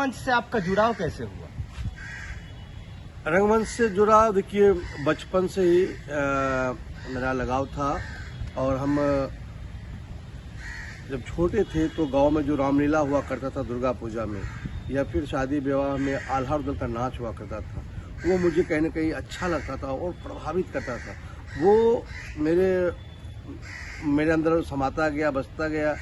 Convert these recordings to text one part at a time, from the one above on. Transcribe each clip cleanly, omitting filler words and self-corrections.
रंगमंच से आपका जुड़ाव कैसे हुआ? रंगमंच से जुड़ा, देखिए बचपन से ही मेरा लगाव था। और हम जब छोटे थे तो गांव में जो रामलीला हुआ करता था दुर्गा पूजा में, या फिर शादी विवाह में आल्हा रुदल का नाच हुआ करता था, वो मुझे कहीं ना कहीं अच्छा लगता था और प्रभावित करता था। वो मेरे अंदर समाता गया, बसता गया।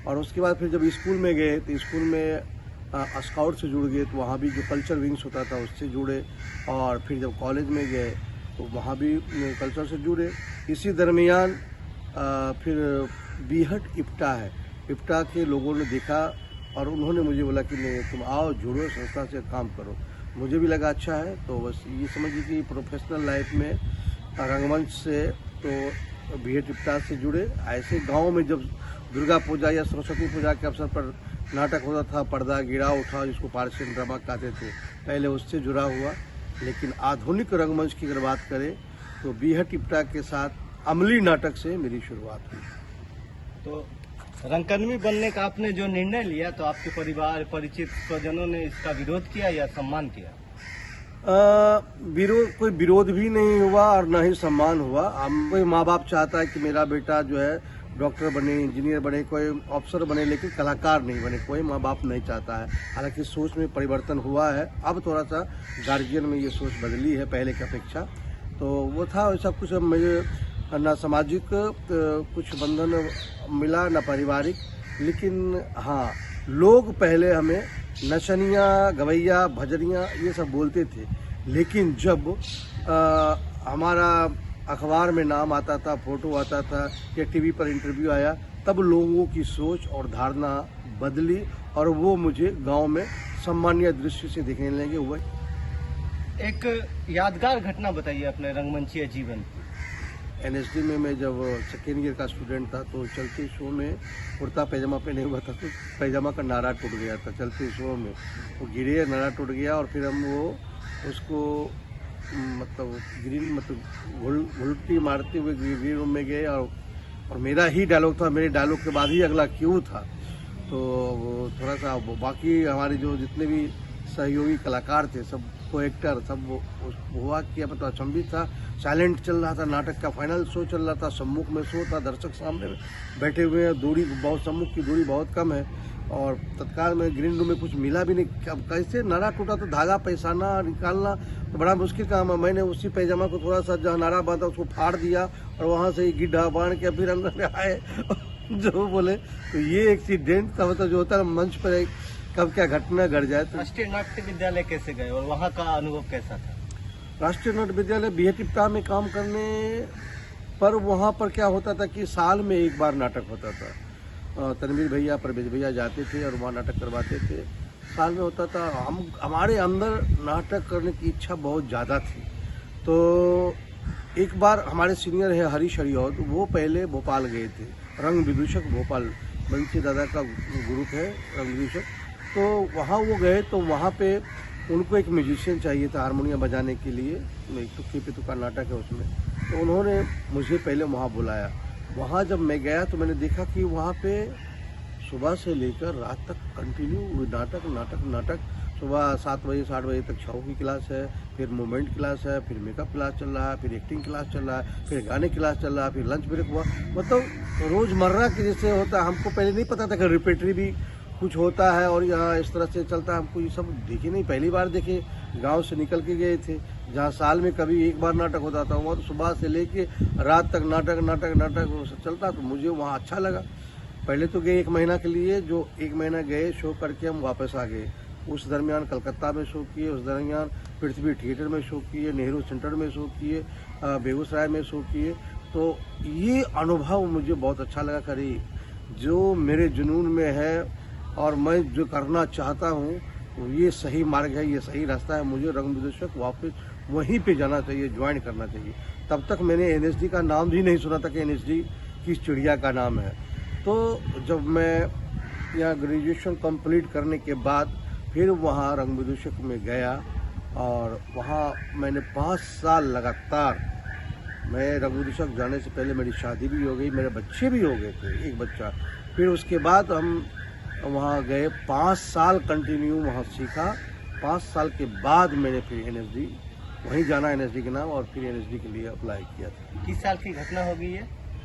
और उसके बाद फिर जब स्कूल में गए तो स्कूल में स्काउट से जुड़ गए, तो वहाँ भी जो कल्चर विंग्स होता था उससे जुड़े। और फिर जब कॉलेज में गए तो वहाँ भी कल्चर से जुड़े। इसी दरमियान फिर बीहट इप्टा है, इप्टा के लोगों ने देखा और उन्होंने मुझे बोला कि नहीं तुम आओ, जुड़ो, संस्था से काम करो। मुझे भी लगा अच्छा है। तो बस ये समझिए कि प्रोफेशनल लाइफ में रंगमंच से तो बीहट इप्टा से जुड़े। ऐसे गांव में जब दुर्गा पूजा या सरस्वती पूजा के अवसर पर नाटक होता था, पर्दा गिरा उठा, जिसको पार्शियन ड्रामा कहते थे, पहले उससे जुड़ा हुआ। लेकिन आधुनिक रंगमंच की अगर बात करें तो बीहट इप्टा के साथ अमली नाटक से मेरी शुरुआत हुई। तो रंगकर्मी बनने का आपने जो निर्णय लिया, तो आपके परिवार परिचित स्वजनों ने इसका विरोध किया या सम्मान किया? कोई विरोध भी नहीं हुआ और न ही सम्मान हुआ। कोई माँ बाप चाहता है कि मेरा बेटा जो है डॉक्टर बने, इंजीनियर बने, कोई अफसर बने, लेकिन कलाकार नहीं बने। कोई माँ बाप नहीं चाहता है। हालांकि सोच में परिवर्तन हुआ है, अब थोड़ा सा गार्जियन में ये सोच बदली है पहले की अपेक्षा। तो वो था वैसा कुछ, मुझे ना सामाजिक कुछ बंधन मिला, ना पारिवारिक। लेकिन हाँ, लोग पहले हमें नचनिया, गवैया, भजनिया ये सब बोलते थे। लेकिन जब हमारा अखबार में नाम आता था, फोटो आता था या टीवी पर इंटरव्यू आया, तब लोगों की सोच और धारणा बदली और वो मुझे गांव में सम्मानीय दृष्टि से देखने लगे हुए। एक यादगार घटना बताइए अपने रंगमंचीय जीवन की। एनएसडी में मैं जब सेकेंड ईयर का स्टूडेंट था तो चलते शो में कुर्ता पैजामा पहने हुआ था, तो पैजामा का नारा टूट गया था चलते शो में। वो गिरे, नारा टूट गया और फिर हम उसको उल्टी मारते हुए ग्रीन रूम में गए। और मेरा ही डायलॉग था, मेरे डायलॉग के बाद ही अगला क्यों था। तो वो थोड़ा सा बाकी हमारे जो जितने भी सहयोगी कलाकार थे, सब को एक्टर, सब हुआ कि मतलब अचंभित था। साइलेंट चल रहा था, नाटक का फाइनल शो चल रहा था, सम्मुख में शो था, दर्शक सामने बैठे हुए हैं, दूरी बहुत, सम्मुख की दूरी बहुत कम है। और तत्काल में ग्रीन रूम में कुछ मिला भी नहीं। अब कैसे नारा टूटा तो धागा पैसाना निकालना तो बड़ा मुश्किल काम है। मैंने उसी पैजामा को थोड़ा सा जहाँ नारा बांधा उसको फाड़ दिया और वहाँ से गिड्ढा बांध के फिर अंदर आए जो बोले। तो ये एक्सीडेंट था, मतलब जो होता है मंच पर कब क्या घटना घट जाए। तो राष्ट्रीय नाट्य विद्यालय कैसे गए और वहाँ का अनुभव कैसा था? राष्ट्रीय नाट्य विद्यालय बीहट इप्टा में काम करने पर वहाँ पर क्या होता था कि साल में एक बार नाटक होता था। तनवीर भैया, परवेज भैया जाते थे और वहाँ नाटक करवाते थे। साल में होता था। हमारे अंदर नाटक करने की इच्छा बहुत ज़्यादा थी। तो एक बार हमारे सीनियर है हरीश हरिऔध, वो पहले भोपाल गए थे, रंग विदूषक भोपाल, बंसी दादा का ग्रुप है रंग विदूषक। तो वहाँ वो गए तो वहाँ पे उनको एक म्यूजिशियन चाहिए था हारमोनियम बजाने के लिए। एक तुक्की पे तुक्का नाटक है उसमें। तो उन्होंने मुझे पहले वहाँ बुलाया। वहाँ जब मैं गया तो मैंने देखा कि वहाँ पे सुबह से लेकर रात तक कंटिन्यू नाटक। सुबह 7 बजे 8 बजे तक छाऊ की क्लास है, फिर मूवमेंट क्लास है, फिर मेकअप क्लास चल रहा है, फिर एक्टिंग क्लास चल रहा है, फिर गाने क्लास चल रहा है, फिर लंच ब्रेक हुआ। मतलब रोज़मर्रा के जैसे होता है। हमको पहले नहीं पता था कि रिपेटरी भी कुछ होता है और यहाँ इस तरह से चलता है। हमको ये सब देखे नहीं, पहली बार देखे। गांव से निकल के गए थे जहाँ साल में कभी एक बार नाटक होता था, वहाँ तो सुबह से लेके रात तक नाटक चलता। तो मुझे वहाँ अच्छा लगा। पहले तो गए 1 महीना के लिए, जो 1 महीना गए शो करके हम वापस आ गए। उस दरमियान कलकत्ता में शो किए, उस दरमियान पृथ्वी थिएटर में शो किए, नेहरू सेंटर में शो किए, बेगूसराय में शो किए। तो ये अनुभव मुझे बहुत अच्छा लगा। करी जो मेरे जुनून में है और मैं जो करना चाहता हूँ ये सही मार्ग है, ये सही रास्ता है। मुझे रंग विदूषक वापस वहीं पे जाना चाहिए, ज्वाइन करना चाहिए। तब तक मैंने एनएसडी का नाम भी नहीं सुना था कि एनएसडी किस चिड़िया का नाम है। तो जब मैं यहाँ ग्रेजुएशन कंप्लीट करने के बाद फिर वहाँ रंग विदूषक में गया और वहाँ मैंने 5 साल लगातार, मैं रंग विदूषक जाने से पहले मेरी शादी भी हो गई, मेरे बच्चे भी हो गए थे, एक बच्चा। फिर उसके बाद हम वहाँ गए, 5 साल कंटिन्यू वहाँ सीखा। 5 साल के बाद मैंने फिर NSD वहीं जाना, NSD के नाम, और फिर NSD के लिए अप्लाई किया था। किस साल की घटना होगी ये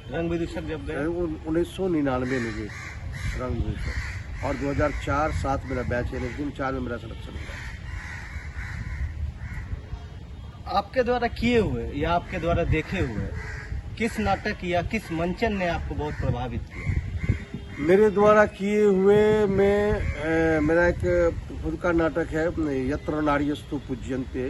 रंग विदूषक जब गए? 1999 में गए रंग विदूषक, और 2004-07 मेरा बैच NSD में, 4 में मेरा सिलेक्शन हुआ। आपके द्वारा किए हुए या आपके द्वारा देखे हुए किस नाटक या किस मंचन ने आपको बहुत प्रभावित किया? मेरे द्वारा किए हुए में मेरा एक खुद का नाटक है, यत्र नार्यस्तु पूज्यन्ते,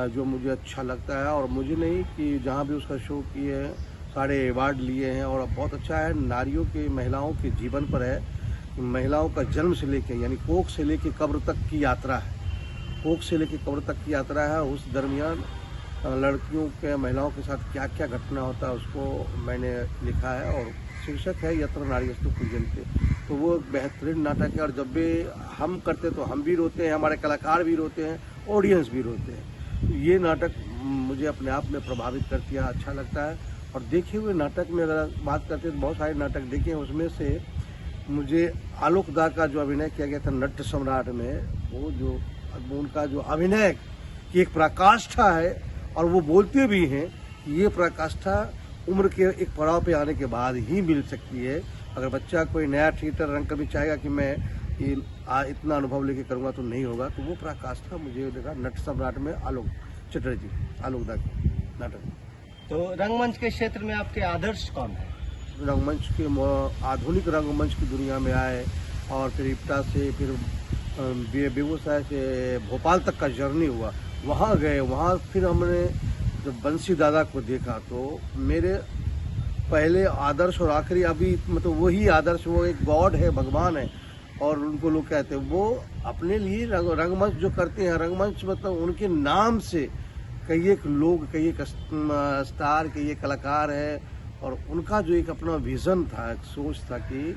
जो मुझे अच्छा लगता है, और मुझे नहीं कि जहाँ भी उसका शो किए हैं सारे अवार्ड लिए हैं, और बहुत अच्छा है। नारियों के, महिलाओं के जीवन पर है, महिलाओं का जन्म से लेके, यानी कोख से लेके कब्र तक की यात्रा है। कोख से लेके कब्र तक की यात्रा है, उस दरमियान लड़कियों के, महिलाओं के साथ क्या क्या घटना होता है उसको मैंने लिखा है, और शीर्षक है यत्र नार्यस्तु पूज्यन्ते। तो वो एक बेहतरीन नाटक है, और जब भी हम करते तो हम भी रोते हैं, हमारे कलाकार भी रोते हैं, ऑडियंस भी रोते हैं। तो ये नाटक मुझे अपने आप में प्रभावित करती है, अच्छा लगता है। और देखे हुए नाटक में अगर बात करते हैं तो बहुत सारे नाटक देखे हैं, उसमें से मुझे आलोक दा का जो अभिनय किया गया था नट सम्राट में, वो जो उनका जो अभिनय की एक पराकाष्ठा है, और वो बोलते भी हैं कि ये पराकाष्ठा उम्र के एक पड़ाव पे आने के बाद ही मिल सकती है। अगर बच्चा कोई नया थिएटर रंग कभी चाहेगा कि मैं इतना अनुभव लेके करूँगा तो नहीं होगा। तो वो पराकाष्ठा मुझे लगा नट सम्राट में आलोक चटर्जी, आलोक दा के नाटक। तो रंगमंच के क्षेत्र में आपके आदर्श कौन है? रंगमंच के, आधुनिक रंगमंच की दुनिया में आए, और फिर इप्टा से फिर बेगूसराय से भोपाल तक का जर्नी हुआ, वहाँ गए। वहाँ फिर हमने जब बंसी दादा को देखा तो मेरे पहले आदर्श और आखिरी अभी मतलब वही आदर्श, वो एक गॉड है, भगवान है, और उनको लोग कहते हैं। वो अपने लिए रंगमंच जो करते हैं, रंगमंच मतलब उनके नाम से कई एक लोग, कई एक स्टार, कई एक कलाकार है, और उनका जो एक अपना विज़न था, एक सोच था कि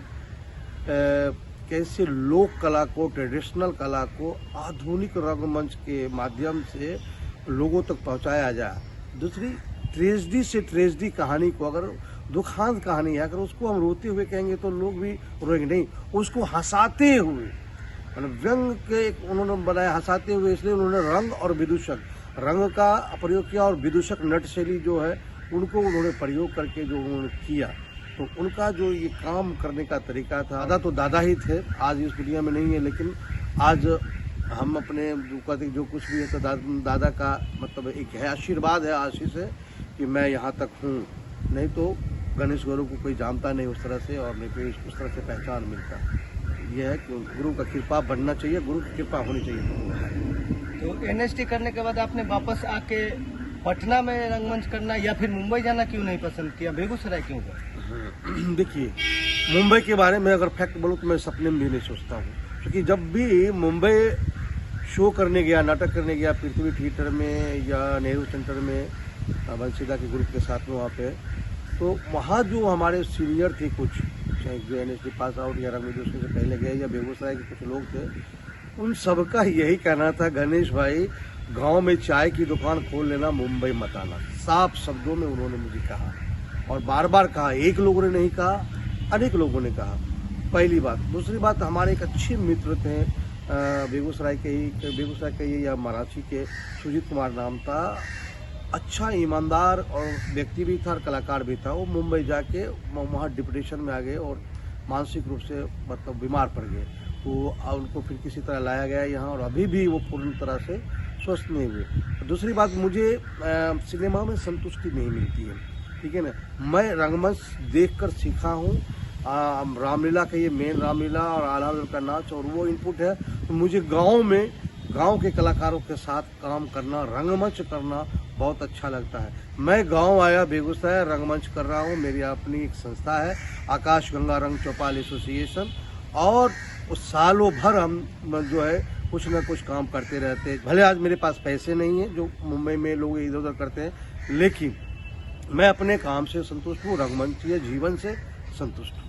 कैसे लोक कला को, ट्रेडिशनल कला को आधुनिक रंगमंच के माध्यम से लोगों तक पहुंचाया जाए। दूसरी, ट्रेजेडी से ट्रेजेडी कहानी को, अगर दुखांत कहानी है, अगर उसको हम रोते हुए कहेंगे तो लोग भी रोएंगे, नहीं, उसको हंसाते हुए, मतलब व्यंग के उन्होंने बनाया हंसाते हुए, इसलिए उन्होंने रंग और विदूषक, रंग का प्रयोग किया, और विदूषक नट शैली जो है उनको उन्होंने प्रयोग करके जो उन्होंने किया, तो उनका जो ये काम करने का तरीका था। दादा तो दादा ही थे, आज इस दुनिया में नहीं है, लेकिन आज हम अपने जो कहते जो कुछ भी है तो दादा का मतलब एक है, आशीर्वाद है, आशीष है कि मैं यहाँ तक हूँ। नहीं तो गणेश गुरु को कोई जानता नहीं उस तरह से, और नहीं कोई उस तरह से पहचान मिलता। यह है कि गुरु का कृपा बनना चाहिए, गुरु की कृपा होनी चाहिए। तो NSD करने के बाद आपने वापस आके पटना में रंगमंच करना या फिर मुंबई जाना क्यों नहीं पसंद किया, बेगूसराय क्यों गए? देखिए, मुंबई के बारे में अगर फैक्ट बोलूँ तो मैं सपने में भी नहीं सोचता हूँ, क्योंकि जब भी मुंबई शो करने गया, नाटक करने गया, पृथ्वी थिएटर में या नेहरू सेंटर में बंसीदा के ग्रुप के साथ में वहाँ पे, तो वहाँ जो हमारे सीनियर थे कुछ, चाहे जो NSD पास आउट या रंग विदूषक से पहले गए या बेगूसराय के कुछ लोग थे, उन सबका यही कहना था, गणेश भाई गांव में चाय की दुकान खोल लेना, मुंबई मत आना। साफ शब्दों में उन्होंने मुझे कहा, और बार बार कहा, एक लोगों ने नहीं कहा, अनेक लोगों ने कहा। पहली बात। दूसरी बात, हमारे एक अच्छे मित्र थे बेगूसराय के ही या मराठी के, सुजीत कुमार नाम था, अच्छा ईमानदार और व्यक्ति भी था और कलाकार भी था। वो मुंबई जाके वहाँ डिप्रेशन में आ गए और मानसिक रूप से मतलब बीमार पड़ गए। तो उनको फिर किसी तरह लाया गया यहाँ, और अभी भी वो पूर्ण तरह से स्वस्थ नहीं हुए। दूसरी बात, मुझे सिनेमा में संतुष्टि नहीं मिलती है, ठीक है ना। मैं रंगमंच देखकर सीखा हूँ, रामलीला का ये मेन रामलीला और आल्हा का नाच, और वो इनपुट है। तो मुझे गांव में गांव के कलाकारों के साथ काम करना, रंगमंच करना बहुत अच्छा लगता है। मैं गांव आया, बेगूसराय रंगमंच कर रहा हूँ। मेरी अपनी एक संस्था है, आकाश गंगा रंग चौपाल एसोसिएशन, और उस सालों भर हम जो है कुछ ना कुछ काम करते रहते हैं। भले आज मेरे पास पैसे नहीं है जो मुंबई में लोग इधर उधर करते हैं, लेकिन मैं अपने काम से संतुष्ट हूँ, रंगमंचीय जीवन से संतुष्ट हूँ।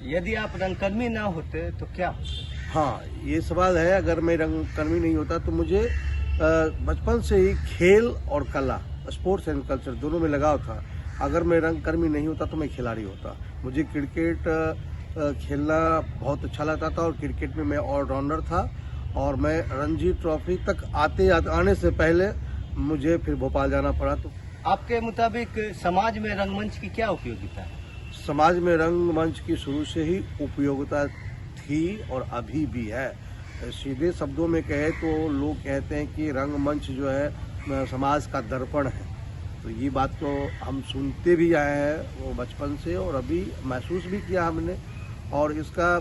यदि आप रंगकर्मी ना होते तो क्या होते? हाँ, ये सवाल है। अगर मैं रंगकर्मी नहीं होता तो मुझे बचपन से ही खेल और कला, स्पोर्ट्स एंड कल्चर दोनों में लगाव था। अगर मैं रंगकर्मी नहीं होता तो मैं खिलाड़ी होता। मुझे क्रिकेट खेलना बहुत अच्छा लगता था और क्रिकेट में मैं ऑलराउंडर था। और मैं रणजी ट्रॉफी तक आने से पहले मुझे फिर भोपाल जाना पड़ा। तो आपके मुताबिक समाज में रंगमंच की क्या उपयोगिता है? समाज में रंगमंच की शुरू से ही उपयोगिता थी और अभी भी है। सीधे शब्दों में कहे तो लोग कहते हैं कि रंगमंच जो है समाज का दर्पण है। तो ये बात तो हम सुनते भी आए हैं वो बचपन से, और अभी महसूस भी किया हमने। और इसका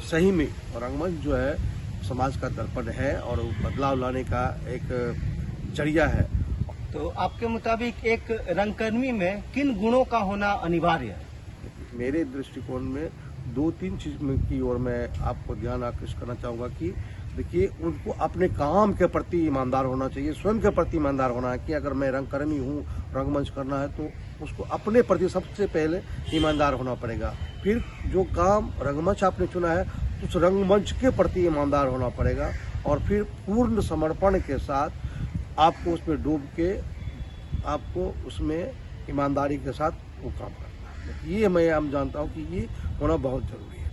सही में रंगमंच जो है समाज का दर्पण है और बदलाव लाने का एक जरिया है। तो आपके मुताबिक एक रंगकर्मी में किन गुणों का होना अनिवार्य है? मेरे दृष्टिकोण में 2-3 चीज की ओर मैं आपको ध्यान आकृष्ट करना चाहूँगा कि देखिए, उनको अपने काम के प्रति ईमानदार होना चाहिए, स्वयं के प्रति ईमानदार होना है कि अगर मैं रंगकर्मी हूँ, रंगमंच करना है तो उसको अपने प्रति सबसे पहले ईमानदार होना पड़ेगा। फिर जो काम रंगमंच आपने चुना है उस रंगमंच के प्रति ईमानदार होना पड़ेगा, और फिर पूर्ण समर्पण के साथ आपको उसमें डूब के आपको उसमें ईमानदारी के साथ वो काम करना है। ये हम जानता हूँ कि ये होना बहुत जरूरी है।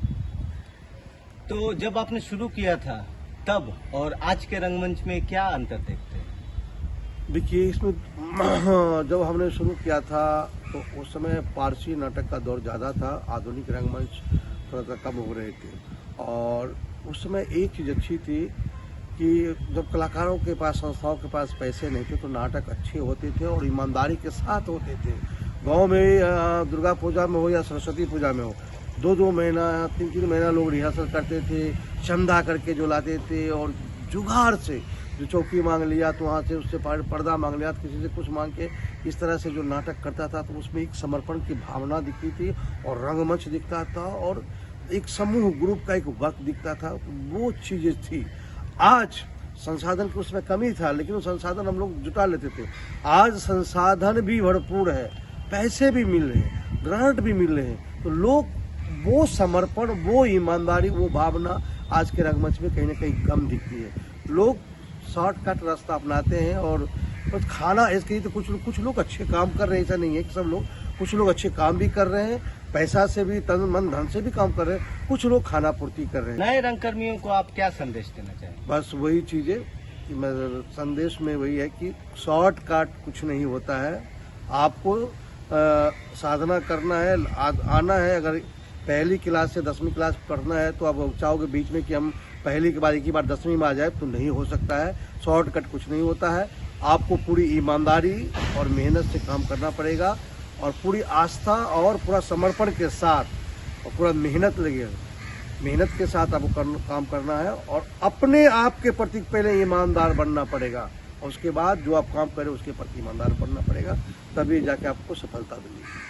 तो जब आपने शुरू किया था तब और आज के रंगमंच में क्या अंतर देखते हैं? देखिए, इसमें जब हमने शुरू किया था तो उस समय पारसी नाटक का दौर ज़्यादा था, आधुनिक रंगमंच थोड़ा सा कम हो रहे थे। और उस समय एक चीज़ अच्छी थी कि जब कलाकारों के पास, संस्थाओं के पास पैसे नहीं थे तो नाटक अच्छे होते थे और ईमानदारी के साथ होते थे। गांव में दुर्गा पूजा में हो या सरस्वती पूजा में हो, 2-2 महीना 3-3 महीना लोग रिहर्सल करते थे, चंदा करके जो लाते थे, और जुगाड़ से जो चौकी मांग लिया तो वहाँ से उससे पर्दा मांग लिया, तो किसी से कुछ मांग के इस तरह से जो नाटक करता था तो उसमें एक समर्पण की भावना दिखती थी और रंगमंच दिखता था और एक समूह ग्रुप का एक वर्क दिखता था। वो चीज़ें थी। आज संसाधन की उसमें कमी था, लेकिन वो संसाधन हम लोग जुटा लेते थे। आज संसाधन भी भरपूर है, पैसे भी मिल रहे हैं, ग्रांट भी मिल रहे हैं, तो लोग वो समर्पण, वो ईमानदारी, वो भावना आज के रंगमंच में कहीं ना कहीं कम दिखती है। लोग शॉर्टकट रास्ता अपनाते हैं और बस खाना, इसके लिए तो कुछ लोग अच्छे काम कर रहे हैं, ऐसा नहीं है कि सब लोग, कुछ लोग अच्छे काम भी कर रहे हैं, पैसा से भी, तन मन धन से भी काम कर रहे हैं, कुछ लोग खाना पूर्ति कर रहे हैं। नए रंगकर्मियों को आप क्या संदेश देना चाहेंगे? बस वही चीज़ें कि मैं संदेश में वही है कि शॉर्टकट कुछ नहीं होता है। आपको साधना करना है, आना है। अगर पहली क्लास से 10वीं क्लास पढ़ना है तो आप चाहोगे बीच में कि हम पहली के बाद एक ही बार 10वीं में आ जाए, तो नहीं हो सकता है। शॉर्टकट कुछ नहीं होता है। आपको पूरी ईमानदारी और मेहनत से काम करना पड़ेगा, और पूरी आस्था और पूरा समर्पण के साथ और पूरा मेहनत के साथ आपको काम करना है, और अपने आप के प्रति पहले ईमानदार बनना पड़ेगा, और उसके बाद जो आप काम करें उसके प्रति ईमानदार बनना पड़ेगा, तभी जाके आपको सफलता मिलेगी।